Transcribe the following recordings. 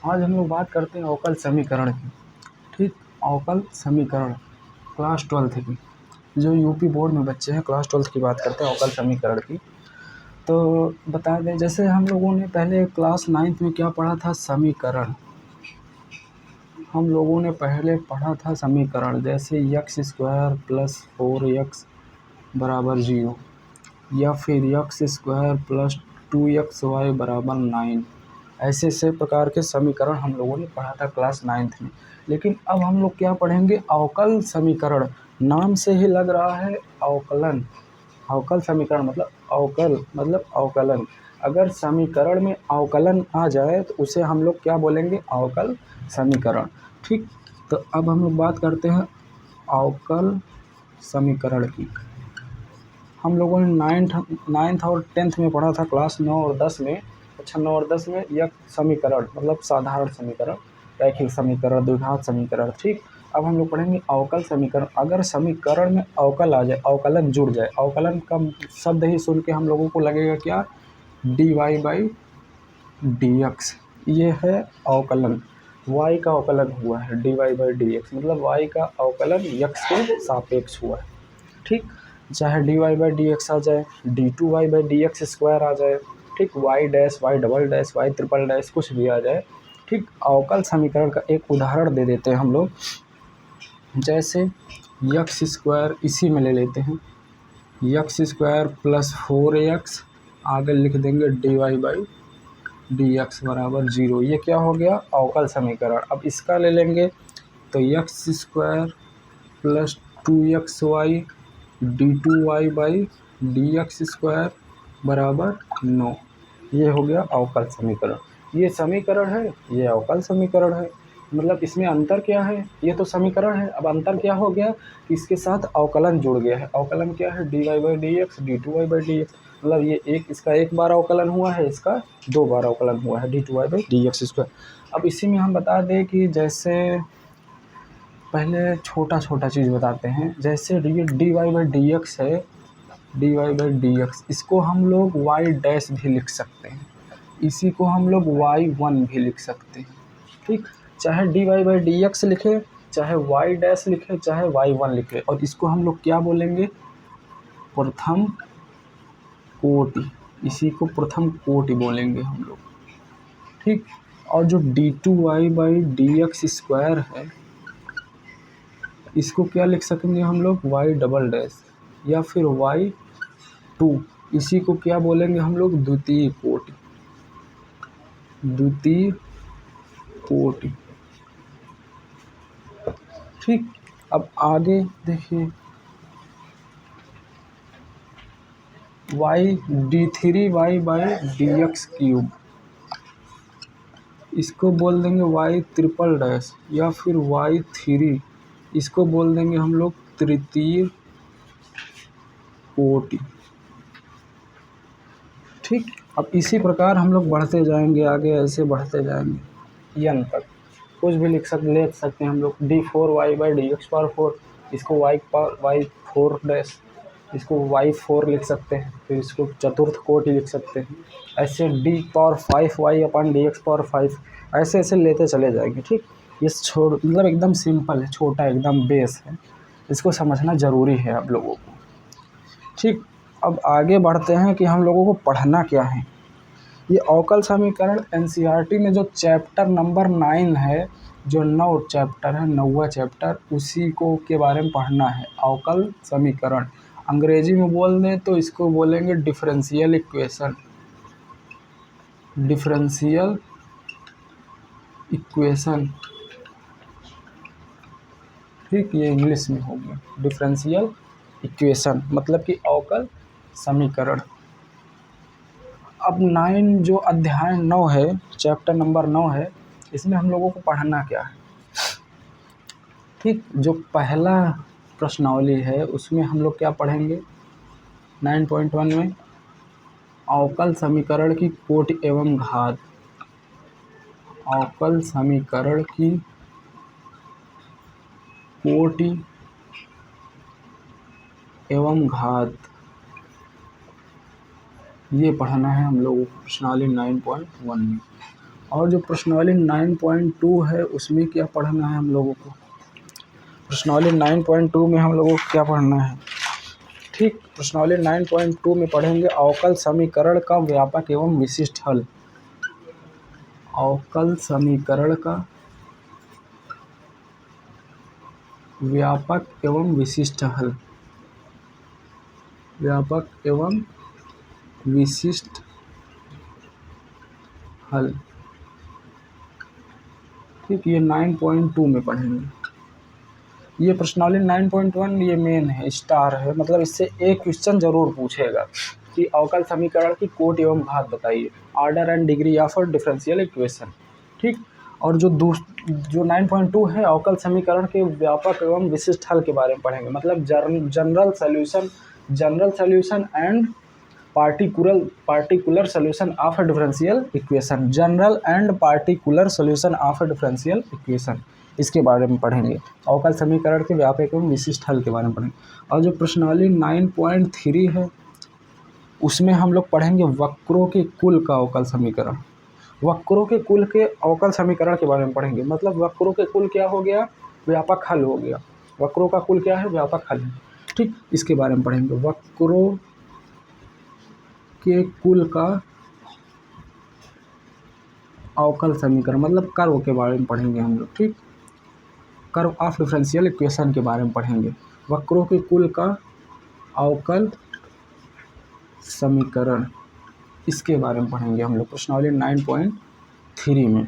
आज हम लोग बात करते हैं अवकल समीकरण की। ठीक, अवकल समीकरण क्लास 12th की, जो यूपी बोर्ड में बच्चे हैं क्लास 12th की बात करते हैं अवकल समीकरण की। तो बता दें, जैसे हम लोगों ने पहले क्लास 9th में क्या पढ़ा था, समीकरण। हम लोगों ने पहले पढ़ा था समीकरण, जैसे x² + 4x = 0 या फिर x² + 2xy = 9। ऐसे ऐसे प्रकार के समीकरण हम लोगों ने पढ़ा था क्लास 9th में। लेकिन अब हम लोग क्या पढ़ेंगे, अवकल समीकरण। नाम से ही लग रहा है अवकलन। अवकल समीकरण मतलब अवकल मतलब अवकलन। अगर समीकरण में अवकलन आ जाए तो उसे हम लोग क्या बोलेंगे, अवकल समीकरण। ठीक, तो अब हम लोग बात करते हैं अवकल समीकरण की। हम लोगों ने 9th और 10th में पढ़ा था क्लास 9 और 10 में। अच्छा, 9 और 10 में यह समीकरण मतलब साधारण समीकरण, रैखिक समीकरण, द्विघात समीकरण। ठीक, अब हम लोग पढ़ेंगे अवकल समीकरण। अगर समीकरण में अवकल आ जाए, अवकलन जुड़ जाए, अवकलन का शब्द ही सुन के हम लोगों को लगेगा क्या, dy/dx। ये है अवकलन, y का अवकलन हुआ है, dy/dx मतलब y का अवकलन x के सापेक्ष हुआ है। ठीक, चाहे dy/dx आ जाए, d2y/dx² आ जाए, ठीक, y', y', y', कुछ भी आ जाए। ठीक, अवकल समीकरण का एक उदाहरण दे देते हैं हम लोग। जैसे x², इसी में ले लेते हैं, x² + 4x, आगे लिख देंगे dy/dx = 0। ये क्या हो गया, अवकल समीकरण। अब इसका ले लेंगे तो x² + 2xy d2y/dx² = 9। ये हो गया अवकल समीकरण। ये समीकरण है, ये अवकल समीकरण है। मतलब इसमें अंतर क्या है, ये तो समीकरण है, अब अंतर क्या हो गया कि इसके साथ अवकलन जुड़ गया है। अवकलन क्या है, dy/dx, d2y/dx। मतलब ये इसका एक बार अवकलन हुआ है, इसका 2 बार अवकलन हुआ है, d2y/dx²। अब इसी में हम बता दें कि जैसे पहले छोटा छोटा चीज़ बताते हैं। जैसे ये dy/dx है, dy/dx, इसको हम लोग y' भी लिख सकते हैं, इसी को हम लोग y1 भी लिख सकते हैं। ठीक, चाहे dy/dx लिखे, चाहे y' लिखे, चाहे y1 लिखे, और इसको हम लोग क्या बोलेंगे, प्रथम कोटि। इसी को प्रथम कोटि बोलेंगे हम लोग। ठीक, और जो d2y/dx² है, इसको क्या लिख सकेंगे हम लोग, y" या फिर y2। इसी को क्या बोलेंगे हम लोग, द्वितीय कोटि। द्वितीय कोटि। ठीक, अब आगे देखिए, d3y/dx³, इसको बोल देंगे y', या फिर y3, इसको बोल देंगे हम लोग तृतीय कोटि। ठीक, अब इसी प्रकार हम लोग बढ़ते जाएंगे आगे, ऐसे बढ़ते जाएंगे n तक। कुछ भी ले सकते हैं हम लोग, d4y/dx⁴, इसको y4', इसको y4 लिख सकते हैं, फिर इसको चतुर्थ कोटि लिख सकते हैं। ऐसे d5y/dx⁵, ऐसे ऐसे लेते चले जाएंगे। ठीक, ये मतलब एकदम सिंपल है, छोटा एकदम बेस है, इसको समझना ज़रूरी है आप लोगों को। ठीक, अब आगे बढ़ते हैं कि हम लोगों को पढ़ना क्या है। ये अवकल समीकरण एनसीईआरटी में जो चैप्टर नंबर 9 है, जो 9 चैप्टर है, 9वां चैप्टर, उसी को के बारे में पढ़ना है, अवकल समीकरण। अंग्रेजी में बोल दें तो इसको बोलेंगे डिफरेंशियल इक्वेशन। Differential equation. ठीक, ये इंग्लिश में हो गया डिफरेंशियल इक्वेशन, मतलब कि अवकल समीकरण। अब 9 जो अध्याय 9 है, चैप्टर नंबर 9 है, इसमें हम लोगों को पढ़ना क्या है। ठीक, जो पहला प्रश्नावली है उसमें हम लोग क्या पढ़ेंगे, 9.1 में अवकल समीकरण की कोटि एवं घात। अवकल समीकरण की कोटि एवं घात, ये पढ़ना है हम लोगों को प्रश्नावली 9.1 में। और जो प्रश्नावली 9.2 है उसमें क्या पढ़ना है हम लोगों को, प्रश्नावली 9.2 में हम लोगों को क्या पढ़ना है। ठीक, प्रश्नावली 9.2 में पढ़ेंगे अवकल समीकरण का व्यापक एवं विशिष्ट हल। अवकल समीकरण का व्यापक एवं विशिष्ट हल, व्यापक एवं विशिष्ट हल। ठीक, ये 9.2 में पढ़ेंगे। ये प्रश्नावली 9.1 ये मेन है, स्टार है, मतलब इससे एक क्वेश्चन जरूर पूछेगा कि अवकल समीकरण की कोटि एवं घात बताइए, order and degree of differential equation. ठीक, और जो 9.2 है अवकल समीकरण के व्यापक एवं विशिष्ट हल के बारे में पढ़ेंगे, मतलब general solution and particular solution of differential equation, general and particular solution of differential equation, इसके बारे में पढ़ेंगे। अवकल समीकरण के व्यापक एवं विशिष्ट हल के बारे में पढ़ेंगे। और जो प्रश्नावली 9.3 है उसमें हम लोग पढ़ेंगे वक्रों के कुल का अवकल समीकरण। वक्रों के कुल के अवकल समीकरण के बारे में पढ़ेंगे, मतलब वक्रों के कुल क्या हो गया, व्यापक हल हो गया। वक्रों का कुल क्या है, व्यापक हल है। ठीक, इसके बारे में पढ़ेंगे। वक्रों के कुल का अवकल समीकरण मतलब कर्व के बारे में पढ़ेंगे हम लोग। ठीक, कर्व ऑफ डिफरेंशियल इक्वेशन के बारे में पढ़ेंगे। वक्रों के कुल का अवकल समीकरण, इसके बारे में पढ़ेंगे हम लोग प्रश्नावली 9.3 में।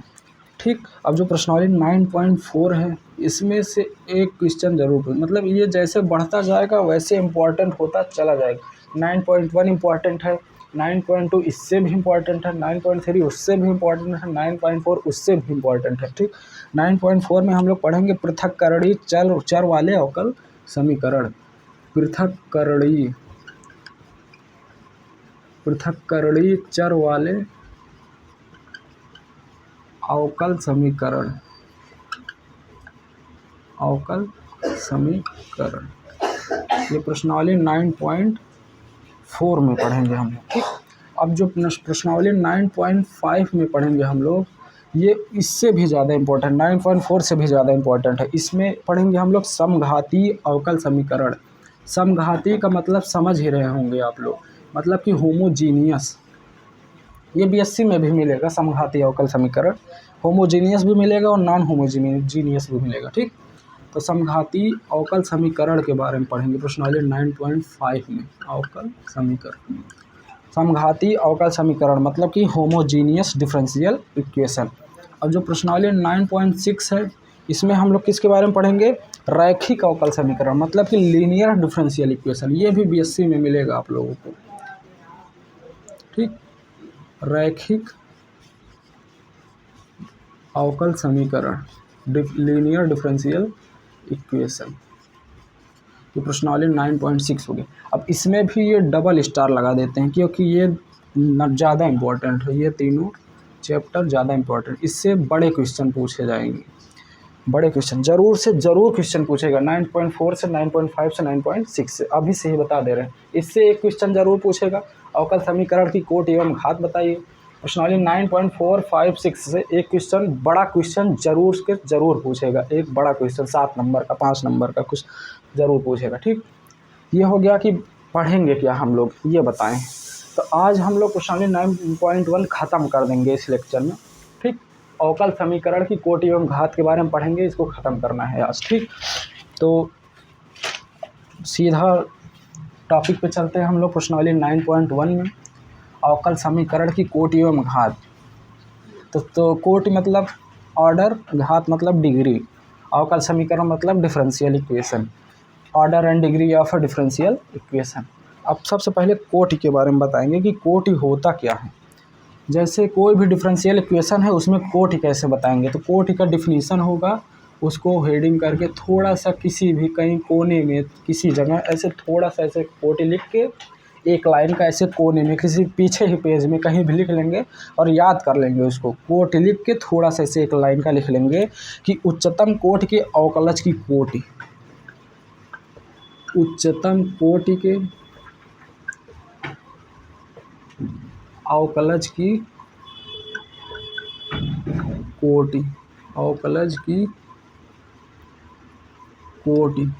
ठीक, अब जो प्रश्नावली 9.4 है इसमें से एक क्वेश्चन जरूर, मतलब ये जैसे बढ़ता जाएगा वैसे इम्पोर्टेंट होता चला जाएगा। 9.1 इम्पॉर्टेंट है, 9.2 इससे भी इम्पॉर्टेंट है, 9.3 उससे भी इम्पॉर्टेंट है, 9.4 उससे भी इम्पॉर्टेंट है। ठीक, 9.4 में हम लोग पढ़ेंगे पृथक्करणीय चर वाले अवकल समीकरण। पृथक्करणीय चर वाले अवकल समीकरण, अवकल समीकरण ये प्रश्नावली 9.4 में पढ़ेंगे हम लोग। ठीक, अब जो प्रश्नावली 9.5 में पढ़ेंगे हम लोग, ये इससे भी ज़्यादा इम्पोर्टेंट, 9.4 से भी ज़्यादा इम्पोर्टेंट है। इसमें पढ़ेंगे हम लोग समघाती अवकल समीकरण। समघाती का मतलब समझ ही रहे होंगे आप लोग, मतलब कि होमोजीनियस। ये बीएससी में भी मिलेगा समघाती अवकल समीकरण, होमोजीनियस भी मिलेगा और नॉन होमोजीनियस भी मिलेगा। ठीक, तो समघाती अवकल समीकरण के बारे में पढ़ेंगे प्रश्नावली 9.5 में। अवकल समीकरण, समघाती अवकल समीकरण मतलब कि होमोजीनियस डिफरेंशियल इक्वेशन। अब जो प्रश्नावली 9.6 है इसमें हम लोग किसके बारे में पढ़ेंगे, रैखिक अवकल समीकरण मतलब कि लीनियर डिफरेंशियल इक्वेशन। ये भी बीएससी में मिलेगा आप लोगों को। ठीक, रैखिक अवकल समीकरण, लीनियर डिफरेंशियल इक्वेशन, ये प्रश्नावली 9.6 हो गई। अब इसमें भी ये डबल स्टार लगा देते हैं क्योंकि ये ज़्यादा इम्पोर्टेंट है, ये तीनों चैप्टर ज़्यादा इम्पोर्टेंट, इससे बड़े क्वेश्चन पूछे जाएंगे। बड़े क्वेश्चन जरूर से जरूर क्वेश्चन पूछेगा 9.4 से 9.5 से 9.6 से, अभी से ही बता दे रहे हैं। इससे एक क्वेश्चन जरूर पूछेगा, अवकल समीकरण की कोटि एवं घात बताइए। प्रश्नावली 9.4, 5, 6 से एक क्वेश्चन, बड़ा क्वेश्चन जरूर पूछेगा। एक बड़ा क्वेश्चन 7 नंबर का, 5 नंबर का कुछ जरूर पूछेगा। ठीक, ये हो गया कि पढ़ेंगे क्या हम लोग ये बताएं। तो आज हम लोग प्रश्नावली 9.1 ख़त्म कर देंगे इस लेक्चर में। ठीक, अवकल समीकरण की कोटि एवं घात के बारे में पढ़ेंगे, इसको ख़त्म करना है आज। ठीक, तो सीधा टॉपिक पे चलते हैं हम लोग प्रश्नावली 9.1 में, अवकल समीकरण की कोटि एवं घात। तो कोटि मतलब ऑर्डर, घात मतलब डिग्री, अवकल समीकरण मतलब differential equation, order and degree of a differential equation. अब सबसे पहले कोटि के बारे में बताएंगे कि कोटि होता क्या है। जैसे कोई भी डिफरेंशियल इक्वेशन है उसमें कोटि कैसे बताएंगे, तो कोटि का डिफिनीसन होगा, उसको हेडिंग करके थोड़ा सा किसी भी कहीं कोने में किसी जगह ऐसे थोड़ा सा ऐसे कोटि लिख के एक लाइन का ऐसे कोने में किसी पीछे ही पेज में कहीं भी लिख लेंगे और याद कर लेंगे उसको। कोटि लिख के थोड़ा सा ऐसे एक लाइन का लिख लेंगे कि उच्चतम कोटि के अवकलज की कोटि, उच्चतम कोटि के अवकलज की कोटि, अवकलज की कोटि,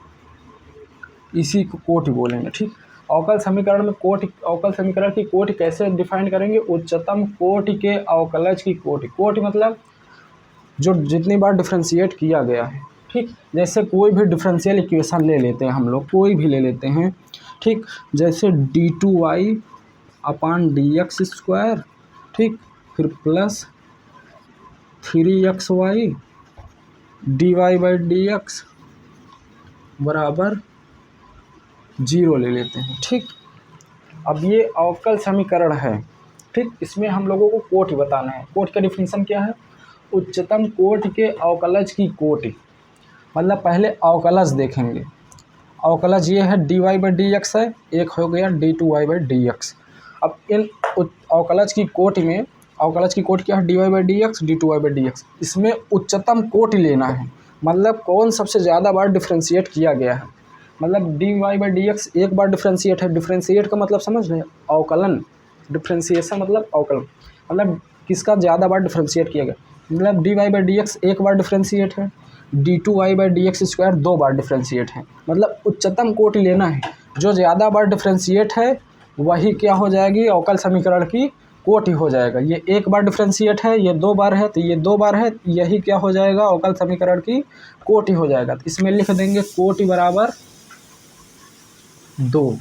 इसी को कोटि बोलेंगे। ठीक, अवकल समीकरण में कोटि, अवकल समीकरण की कोटि कैसे डिफाइन करेंगे? उच्चतम कोटि के अवकलज की कोटि। कोटि मतलब जो जितनी बार डिफ्रेंशिएट किया गया है। ठीक, जैसे कोई भी डिफरेंशियल इक्वेशन ले लेते हैं हम लोग, कोई भी ले लेते हैं। ठीक, जैसे d2y अपान dx स्क्वायर, ठीक, फिर plus 3xy dy by dx बराबर 0 ले लेते हैं। ठीक, अब ये अवकल समीकरण है। ठीक, इसमें हम लोगों को कोटि बताना है। कोटि का डिफिनीशन क्या है? उच्चतम कोटि के अवकलज की कोटि। मतलब पहले अवकलज देखेंगे। अवकलज ये है dy बाई dx है, एक हो गया d2y बाई dx। अब इन अवकलज की कोटि में, अवकलज की कोटि क्या है? dy by dx, d2y by dx। इसमें उच्चतम कोटि लेना है, मतलब कौन सबसे ज़्यादा बार डिफ्रेंशिएट किया गया है। मतलब dy बाई dx एक बार डिफ्रेंशिएट है। डिफ्रेंशिएट का मतलब समझ रहे हैं? अवकलन। डिफ्रेंशिएशन मतलब अवकलन, मतलब किसका ज़्यादा बार डिफ्रेंशिएट किया गया। मतलब dy बाई dx एक बार डिफ्रेंशिएट है, d2y by dx square 2 bar differentiate है। मतलब उच्चतम कोटि लेना है, जो ज़्यादा बार डिफ्रेंशिएट है वही क्या हो जाएगी? अवकल समीकरण की कोटि हो जाएगा। ये एक बार डिफ्रेंशिएट है, ये 2 बार है, तो ये 2 बार है, यही क्या हो जाएगा? अवकल समीकरण की कोटि हो जाएगा। तो इसमें लिख देंगे कोटि बराबर 2।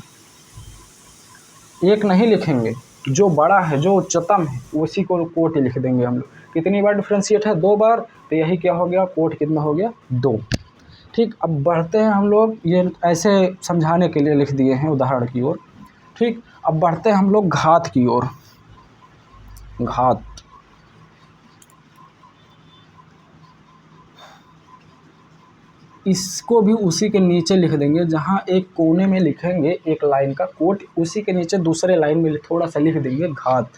एक नहीं लिखेंगे, जो बड़ा है, जो उच्चतम है, उसी को कोटि लिख देंगे हम लोग। कितनी बार डिफ्रेंशिएट है? 2 बार, तो यही क्या हो गया? कोटि कितना हो गया? 2। ठीक, अब बढ़ते हैं हम लोग, ये ऐसे समझाने के लिए लिख दिए हैं उदाहरण की ओर। ठीक, अब बढ़ते हैं हम लोग घात की ओर। घात, इसको भी उसी के नीचे लिख देंगे, जहाँ एक कोने में लिखेंगे एक लाइन का कोट, उसी के नीचे दूसरे लाइन में थोड़ा सा लिख देंगे घात।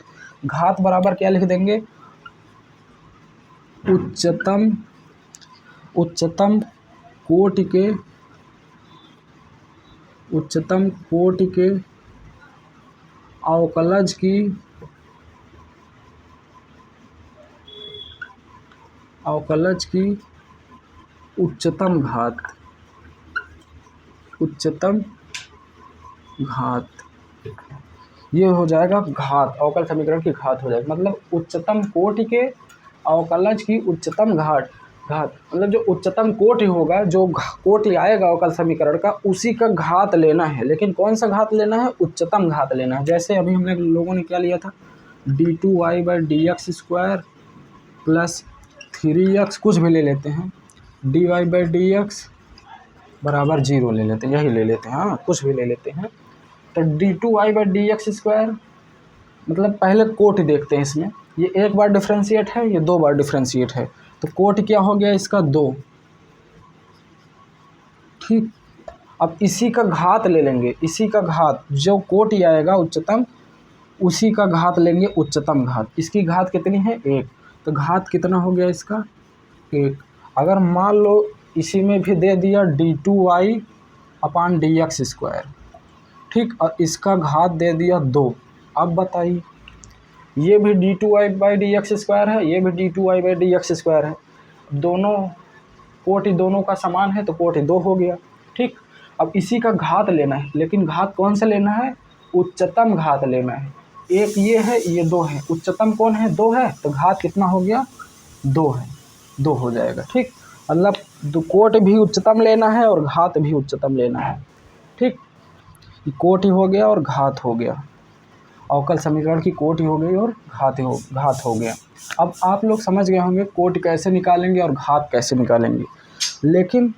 घात बराबर क्या लिख देंगे? उच्चतम, उच्चतम कोटि के, उच्चतम कोटि के अवकलज की, अवकलज की उच्चतम घात, उच्चतम घात, ये हो जाएगा घात। अवकल समीकरण की घात हो जाएगी। मतलब उच्चतम कोटि के अवकलज की उच्चतम घात, घात मतलब जो उच्चतम कोटि होगा, जो कोटि आएगा अवकल समीकरण का, उसी का घात लेना है। लेकिन कौन सा घात लेना है? उच्चतम घात लेना है। जैसे अभी हमने लोगों ने क्या लिया था? d2y by dx square plus 3x, कुछ भी ले लेते हैं, dy बाई dx बराबर 0 ले लेते हैं, यही ले लेते हैं। हाँ, कुछ भी ले लेते हैं। तो d2y बाई dx स्क्वायर, मतलब पहले कोटि देखते हैं इसमें। ये एक बार डिफ्रेंशिएट है, ये 2 बार डिफ्रेंशिएट है, तो कोटि क्या हो गया इसका? 2। ठीक, अब इसी का घात ले लेंगे, इसी का घात, जो कोटि आएगा उच्चतम, उसी का घात लेंगे उच्चतम घात। इसकी घात कितनी है? 1। तो घात कितना हो गया इसका? 1। अगर मान लो इसी में भी दे दिया d2y अपान dx स्क्वायर, ठीक, और इसका घात दे दिया 2। अब बताइए, ये भी d2y बाई dx स्क्वायर है, ये भी d2y बाई dx स्क्वायर है। दोनों कोटि दोनों का समान है, तो कोटि 2 हो गया। ठीक, अब इसी का घात लेना है, लेकिन घात कौन सा लेना है? उच्चतम घात लेना है। एक ये है, ये 2 है। उच्चतम कौन है? 2 है, तो घात कितना हो गया? 2 है, 2 हो जाएगा। ठीक, मतलब कोटि भी उच्चतम लेना है और घात भी उच्चतम लेना है। ठीक, कोटि हो गया और घात हो गया। अवकल समीकरण की कोटि हो गई और घात हो गया। अब आप लोग समझ गए होंगे कोटि कैसे निकालेंगे और घात कैसे निकालेंगे। लेकिन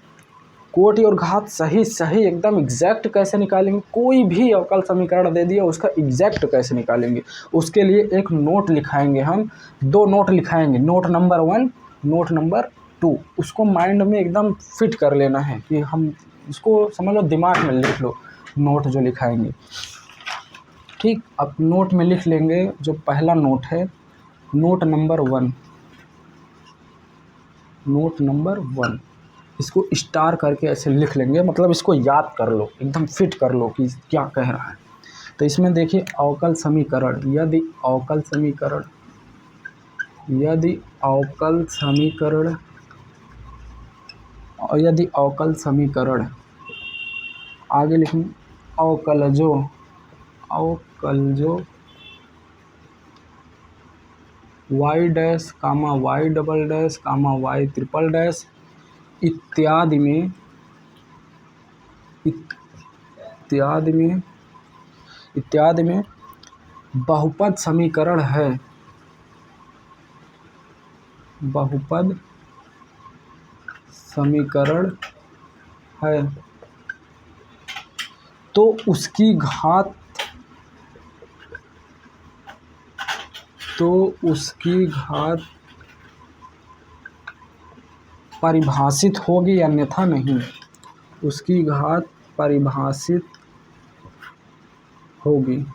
कोटि और घात सही सही एकदम एग्जैक्ट कैसे निकालेंगे? कोई भी अवकल समीकरण दे दिया, उसका एग्जैक्ट कैसे निकालेंगे? उसके लिए एक नोट लिखाएंगे हम, 2 नोट लिखाएंगे। Note number 1, note number 2। उसको माइंड में एकदम फिट कर लेना है कि हम उसको समझ लो, दिमाग में लिख लो नोट जो लिखाएंगे। ठीक, अब नोट में लिख लेंगे। जो पहला नोट है, नोट नंबर 1, नोट नंबर 1, इसको स्टार करके ऐसे लिख लेंगे। मतलब इसको याद कर लो, एकदम फिट कर लो कि क्या कह रहा है। तो इसमें देखिए, अवकल समीकरण, यदि अवकल समीकरण, यदि अवकल समीकरण आगे लिखूँ अवकलजों y डैश कामा y डबल डैश कामा y ट्रिपल डैश इत्यादि में बहुपद समीकरण है तो उसकी घात परिभाषित होगी अन्यथा नहीं। उसकी घात परिभाषित होगी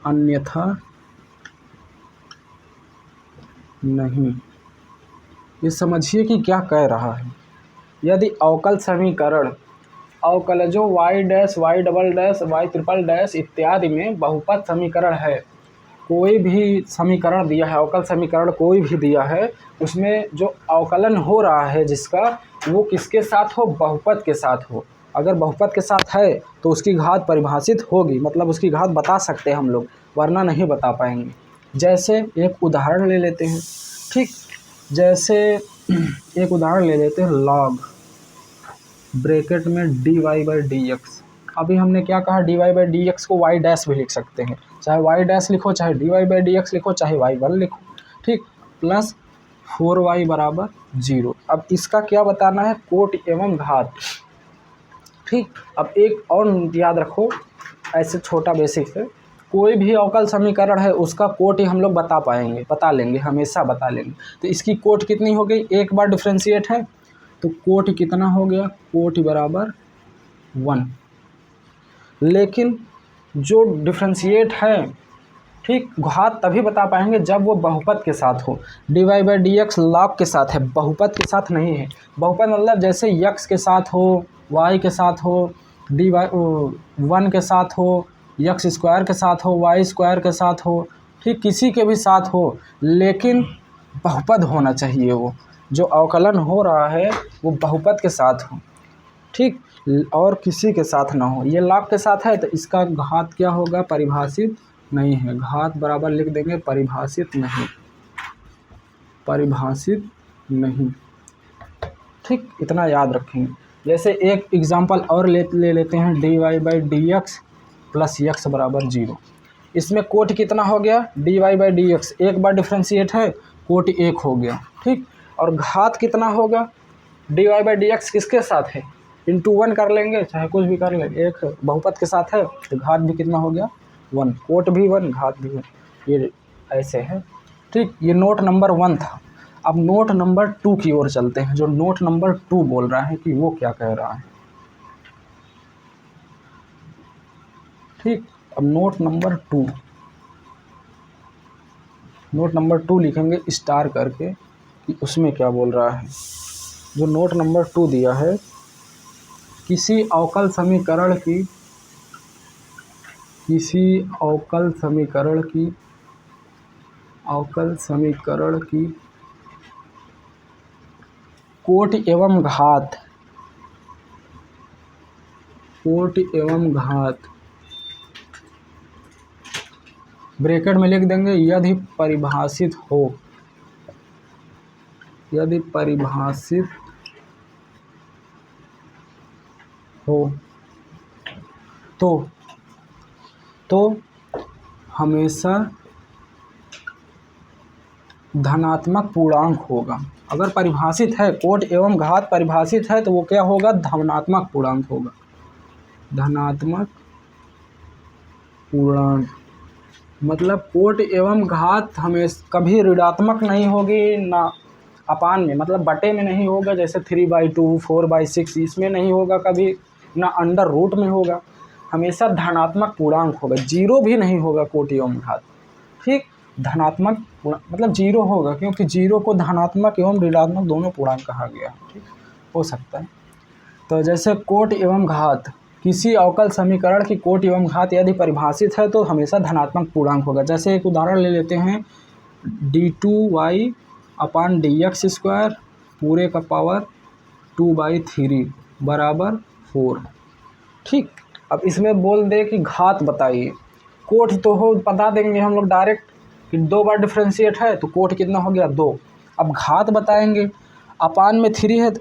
अन्यथा नहीं। ये समझिए कि क्या कह रहा है। यदि अवकल समीकरण अवकलजों y dash y double dash y triple dash इत्यादि में बहुपद समीकरण है, कोई भी समीकरण दिया है, अवकल समीकरण कोई भी दिया है, उसमें जो अवकलन हो रहा है जिसका, वो किसके साथ हो, बहुपद के साथ हो। अगर बहुपद के साथ है तो उसकी घात परिभाषित होगी, मतलब उसकी घात बता सकते हैं हम लोग, वरना नहीं बता पाएंगे। जैसे एक उदाहरण ले लेते हैं, ठीक। जैसे एक उदाहरण ले लेते हैं log ब्रैकेट में dy/dx। अभी हमने क्या कहा, dy/dx को y डैश भी लिख सकते हैं, चाहे y डैश लिखो, चाहे dy/dx लिखो, चाहे y1 लिखो, ठीक। प्लस 4y बराबर 0। अब इसका क्या बताना है, कोटि एवं घात, ठीक। अब एक और याद रखो, ऐसे छोटा बेसिक है, कोई भी अवकल समीकरण है उसका कोटि हम लोग बता लेंगे, हमेशा बता लेंगे। तो इसकी कोटि कितनी हो गई, एक बार डिफ्रेंशिएट है तो कोटि कितना हो गया, कोटि बराबर 1। लेकिन जो डिफ्रेंशिएट है, ठीक, घात तभी बता पाएंगे जब वो बहुपद के साथ हो। dy/dx log के साथ है, बहुपद के साथ नहीं है। बहुपद मतलब जैसे x के साथ हो, y के साथ हो, dy1 के साथ हो, x स्क्वायर के साथ हो, y स्क्वायर के साथ हो, ठीक, किसी के भी साथ हो, लेकिन बहुपद होना चाहिए। वो जो अवकलन हो रहा है वो बहुपद के साथ हो, ठीक, और किसी के साथ ना हो। ये log के साथ है तो इसका घात क्या होगा, परिभाषित नहीं है। घात बराबर लिख देंगे परिभाषित नहीं, ठीक, इतना याद रखेंगे। जैसे एक एग्जांपल और ले लेते हैं, dy/dx प्लस x बराबर 0। इसमें कोटि कितना हो गया, dy/dx एक बार डिफ्रेंशिएट है, कोटि 1 हो गया, ठीक। और घात कितना होगा, dy/dx किसके साथ है, इंटू 1 कर लेंगे, चाहे कुछ भी कर लेंगे, एक बहुपद के साथ है तो घात भी कितना हो गया 1, कोट भी 1, घात भी 1, ये ऐसे है, ठीक। ये नोट नंबर 1 था। अब नोट नंबर 2 की ओर चलते हैं, जो नोट नंबर 2 बोल रहा है कि वो क्या कह रहा है, ठीक। अब नोट नंबर 2 लिखेंगे स्टार करके कि उसमें क्या बोल रहा है। जो नोट नंबर 2 दिया है, किसी अवकल समीकरण की कोटि एवं घात ब्रैकेट में लिख देंगे यदि परिभाषित हो तो हमेशा धनात्मक पूर्णांक होगा। अगर परिभाषित है, कोट एवं घात परिभाषित है तो वो क्या होगा, धनात्मक पूर्णांक होगा। धनात्मक पूर्णांक मतलब कोट एवं घात हमेशा कभी ऋणात्मक नहीं होगी, ना अपान में मतलब बटे में नहीं होगा, जैसे 3/2 4/6 इसमें नहीं होगा कभी, ना अंडर रूट में होगा, हमेशा धनात्मक पूर्णांक होगा। 0 भी नहीं होगा कोट एवं घात, ठीक। धनात्मक मतलब 0 होगा, क्योंकि 0 को धनात्मक एवं ऋणात्मक दोनों पूर्णांक कहा गया, ठीक, हो सकता है। तो जैसे कोट एवं घात, किसी अवकल समीकरण की कोट एवं घात यदि परिभाषित है तो हमेशा धनात्मक पूर्णांक होगा। जैसे एक उदाहरण ले लेते हैं, d2y अपान dx² पूरे का पावर 2/3 बराबर 4। ठीक, अब इसमें बोल दे कि घात बताइए। कोट तो हो बता देंगे हम लोग डायरेक्ट कि 2 बार डिफ्रेंशिएट है तो कोट कितना हो गया 2। अब घात बताएंगे, अपान में 3 है,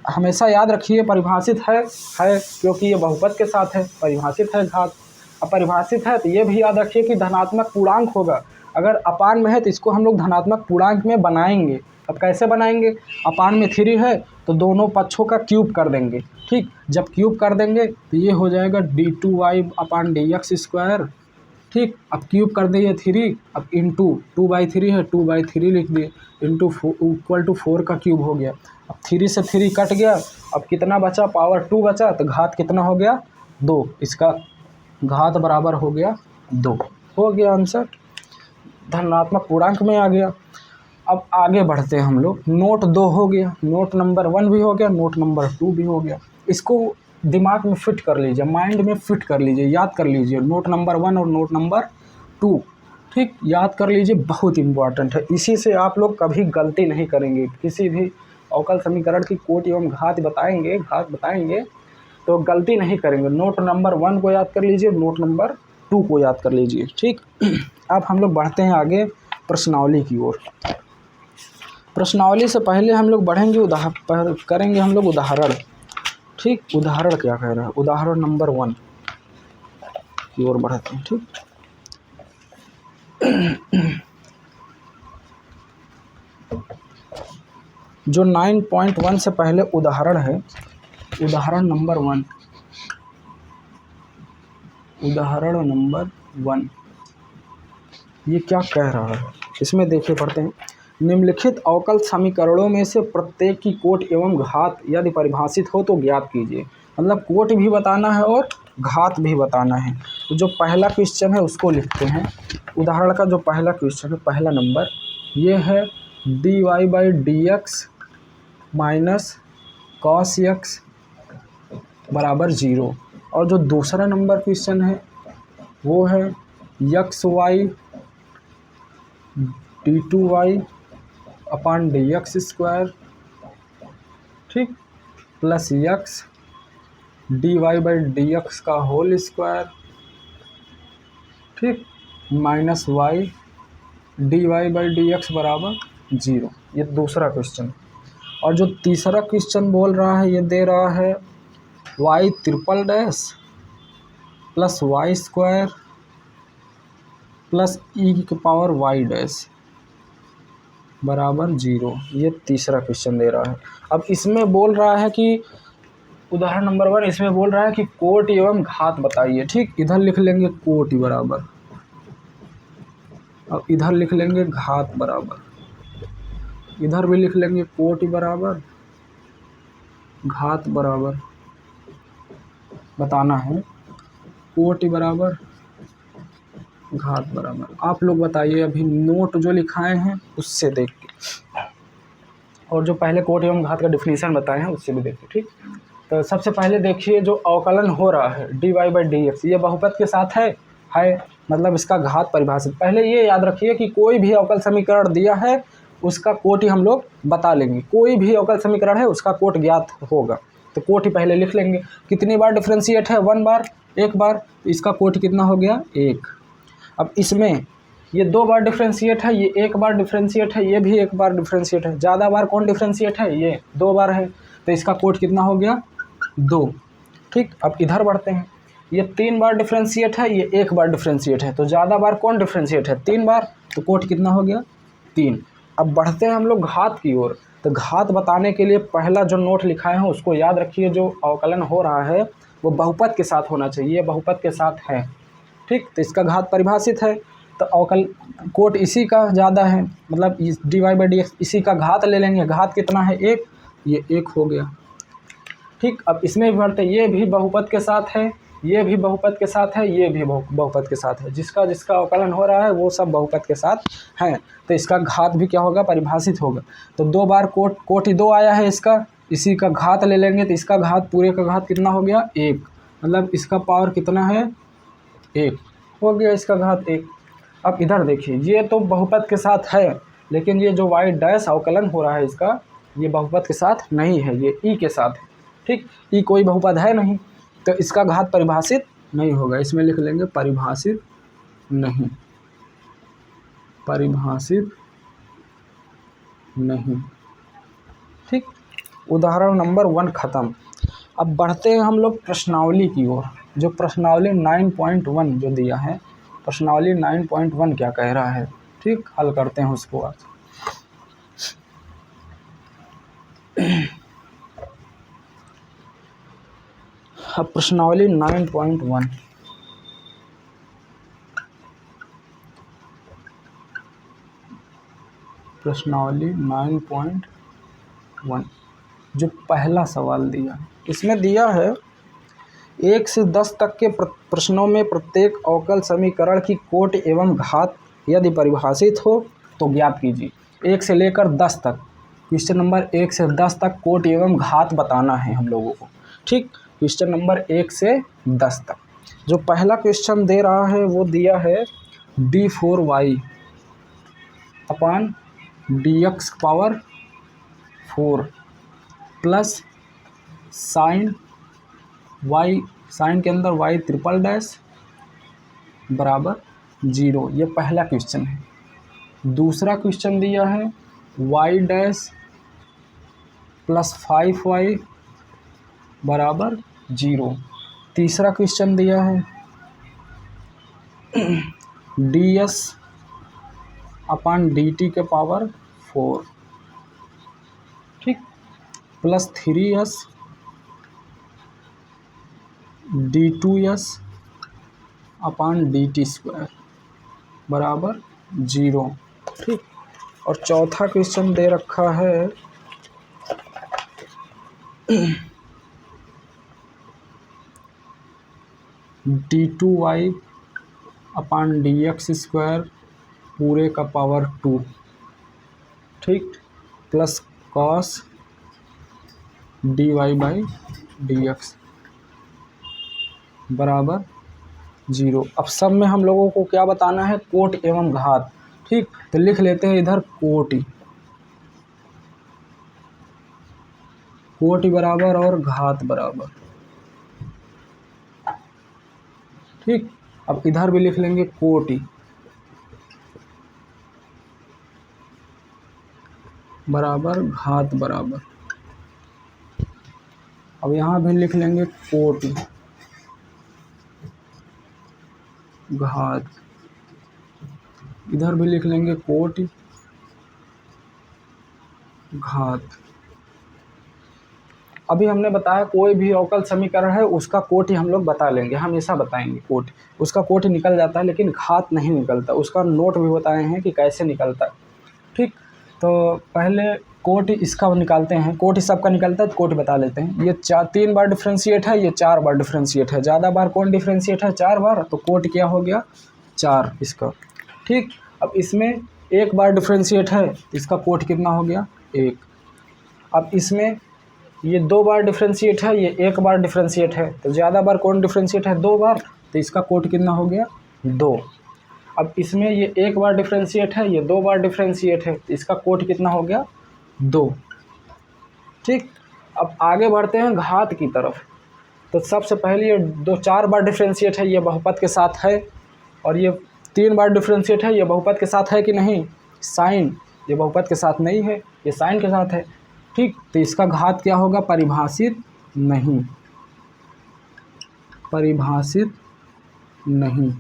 हमेशा याद रखिए परिभाषित है क्योंकि ये बहुपद के साथ है, परिभाषित है घात। अब परिभाषित है तो ये भी याद रखिए कि धनात्मक पूर्णांक होगा। अगर अपान में है तो इसको हम लोग धनात्मक पूर्णांक में बनाएंगे। अब कैसे बनाएंगे, अपान में 3 है तो दोनों पक्षों का क्यूब कर देंगे। ठीक, जब क्यूब कर देंगे तो ये हो जाएगा d2y अपान dx²। ठीक, अब क्यूब कर दिए 3, अब इंटू 2/3 है 2/3 लिख दिए, इंटू इक्वल टू 4 का क्यूब हो गया। अब 3 से 3 कट गया, अब कितना बचा, पावर 2 बचा, तो घात कितना हो गया 2। इसका घात बराबर हो गया 2। हो गया आंसर, धनात्मक पूर्णांक में आ गया। अब आगे बढ़ते हैं हम लोग। नोट 2 हो गया, नोट नंबर 1 भी हो गया, नोट नंबर 2 भी हो गया। इसको दिमाग में फिट कर लीजिए, माइंड में फिट कर लीजिए, याद कर लीजिए नोट नंबर 1 और नोट नंबर 2। ठीक, याद कर लीजिए, बहुत इंपॉर्टेंट है। इसी से आप लोग कभी गलती नहीं करेंगे। किसी भी अवकल समीकरण की कोट एवं घात बताएंगे तो गलती नहीं करेंगे। नोट नंबर 1 को याद कर लीजिए, नोट नंबर 2 को याद कर लीजिए। ठीक, अब हम लोग बढ़ते हैं आगे प्रश्नावली की ओर। प्रश्नावली से पहले हम लोग बढ़ेंगे, करेंगे हम लोग उदाहरण। ठीक, उदाहरण क्या कह रहा है, उदाहरण नंबर 1 की ओर बढ़ते हैं। ठीक, जो 9.1 से पहले उदाहरण है, उदाहरण नंबर 1, उदाहरण नंबर 1 ये क्या कह रहा है, इसमें देखिए पढ़ते हैं। निम्नलिखित अवकल समीकरणों में से प्रत्येक की कोट एवं घात यदि परिभाषित हो तो ज्ञात कीजिए। मतलब कोट भी बताना है और घात भी बताना है। तो जो पहला क्वेश्चन है उसको लिखते हैं। उदाहरण का जो पहला क्वेश्चन है, पहला नंबर ये है dy/dx माइनस cos x बराबर 0। और जो दूसरा नंबर क्वेश्चन है वो है xy d2y अपान dx², ठीक, प्लस x dy/dx का होल स्क्वायर, ठीक, माइनस y dy/dx बराबर 0। ये दूसरा क्वेश्चन। और जो तीसरा क्वेश्चन बोल रहा है, ये दे रहा है y∭+ plus y² plus e⁻y' बराबर 0। ये तीसरा क्वेश्चन दे रहा है। अब इसमें बोल रहा है कि उदाहरण नंबर 1 इसमें बोल रहा है कि कोट एवं घात बताइए। ठीक, इधर लिख लेंगे कोट बराबर, अब इधर लिख लेंगे घात बराबर, इधर भी लिख लेंगे कोट बराबर घात बराबर। बताना है कोट बराबर घात बराबर। आप लोग बताइए अभी नोट जो लिखाए हैं उससे देख के, और जो पहले कोट एवं घात का डिफिनीशन बताए हैं उससे भी देखिए। ठीक, तो सबसे पहले देखिए जो अवकलन हो रहा है dy/dx, ये बहुपद के साथ है मतलब इसका घात परिभाषित। पहले ये याद रखिए कि कोई भी अवकल समीकरण दिया है उसका कोट ही हम लोग बता लेंगे। कोई भी अवकल समीकरण है उसका कोट ज्ञात होगा तो कोट ही पहले लिख लेंगे। कितनी बार डिफ्रेंशिएट है, 1 बार, 1 बार, इसका कोट कितना हो गया 1। अब इसमें ये 2 बार डिफ्रेंशिएट है, ये 1 बार डिफ्रेंशिएट है, ये भी 1 बार डिफ्रेंशिएट है। ज़्यादा बार कौन डिफ्रेंशिएट है, ये 2 बार है, तो इसका कोट कितना हो गया 2। ठीक, अब इधर बढ़ते हैं। ये 3 बार डिफ्रेंशिएट है, ये 1 बार डिफ्रेंशिएट है, तो ज़्यादा बार कौन डिफ्रेंशिएट है 3 बार, तो कोट कितना हो गया 3। अब बढ़ते हैं हम लोग घात की ओर। तो घात बताने के लिए पहला जो नोट लिखाए हैं उसको याद रखिए। जो अवकलन हो रहा है वो बहुपद के साथ होना चाहिए, ये बहुपद के साथ है। ठीक, तो इसका घात परिभाषित है, तो अवकल कोट इसी का ज़्यादा है, मतलब dy/dx इसी का घात ले लेंगे। घात कितना है 1, ये 1 हो गया। ठीक, अब इसमें भी बढ़ते, ये भी बहुपद के साथ है, ये भी बहुपद के साथ है, ये भी बहुपद के साथ है। जिसका जिसका अवकलन हो रहा है वो सब बहुपद के साथ हैं, तो इसका घात भी क्या होगा परिभाषित होगा। तो 2 बार कोट ही 2 आया है इसका, इसी का घात ले लेंगे तो इसका घात पूरे का घात कितना हो गया 1, मतलब इसका पावर कितना है 1 हो गया, इसका घात 1। अब इधर देखिए, ये तो बहुपद के साथ है, लेकिन ये जो y डैश अवकलन हो रहा है इसका, ये बहुपद के साथ नहीं है, ये ई के साथ है। ठीक, ई कोई बहुपद है नहीं, तो इसका घात परिभाषित नहीं होगा। इसमें लिख लेंगे परिभाषित नहीं, परिभाषित नहीं। ठीक, उदाहरण नंबर 1 खत्म। अब बढ़ते हैं हम लोग प्रश्नावली की ओर। जो प्रश्नावली 9.1 जो दिया है, प्रश्नावली 9.1 क्या कह रहा है, ठीक, हल करते हैं उसको आज। अब प्रश्नावली 9.1, प्रश्नावली 9.1 जो पहला सवाल दिया है, इसमें दिया है 1 से 10 तक के प्रश्नों में प्रत्येक अवकल समीकरण की कोटि एवं घात यदि परिभाषित हो तो ज्ञात कीजिए। 1 से लेकर 10 तक, क्वेश्चन नंबर 1 से 10 तक कोटि एवं घात बताना है हम लोगों को। ठीक, क्वेश्चन नंबर 1 से 10 तक। जो पहला क्वेश्चन दे रहा है वो दिया है d4y upon dx power 4 plus sine y, sine के अंदर y ट्रिपल डैश बराबर 0। ये पहला क्वेश्चन है। दूसरा क्वेश्चन दिया है y डैश प्लस 5y बराबर 0। तीसरा क्वेश्चन दिया है ds अपान dt के पावर 4, ठीक, प्लस 3s d2s अपान dt स्क्वायर बराबर 0। ठीक, और चौथा क्वेश्चन दे रखा है d2y अपान dx स्क्वायर पूरे का पावर 2, ठीक, plus cos dy by dx बराबर 0। अब सब में हम लोगों को क्या बताना है, कोटि एवं घात। ठीक, तो लिख लेते हैं इधर कोटि, कोटि बराबर और घात बराबर। ठीक, अब इधर भी लिख लेंगे कोटि बराबर घात बराबर। अब यहाँ भी लिख लेंगे कोटि घात, इधर भी लिख लेंगे कोटि घात। अभी हमने बताया कोई भी अवकल समीकरण है उसका कोटि हम लोग बता लेंगे, हमेशा बताएंगे कोटि, उसका कोटि निकल जाता है लेकिन घात नहीं निकलता। उसका नोट भी बताए हैं कि कैसे निकलता है। ठीक, तो पहले कोटि इसका निकालते हैं। कोटि सबका निकलता है तो कोटि बता लेते हैं। ये 3 बार डिफ्रेंशिएट है, ये 4 बार डिफ्रेंशिएट है। ज़्यादा बार कौन डिफ्रेंशिएट है, 4 बार, तो कोटि क्या हो गया 4 इसका। ठीक, अब इसमें 1 बार डिफ्रेंशिएट है, इसका कोटि कितना हो गया 1। अब इसमें ये 2 बार डिफ्रेंशिएट है, ये 1 बार डिफ्रेंशिएट है, तो ज़्यादा बार कौन डिफ्रेंशिएट है 2 बार, तो इसका कोटि कितना हो गया 2। अब इसमें ये 1 बार डिफ्रेंशिएट है, ये 2 बार डिफ्रेंशिएट है, तो इसका कोटि कितना हो गया 2। ठीक, अब आगे बढ़ते हैं घात की तरफ। तो सबसे पहले ये 4 बार डिफ्रेंशिएट है, ये बहुपद के साथ है, और ये 3 बार डिफ्रेंशिएट है, ये बहुपद के साथ है कि नहीं, साइन, ये बहुपद के साथ नहीं है, ये साइन के साथ है। ठीक, तो इसका घात क्या होगा, परिभाषित नहीं, परिभाषित नहीं।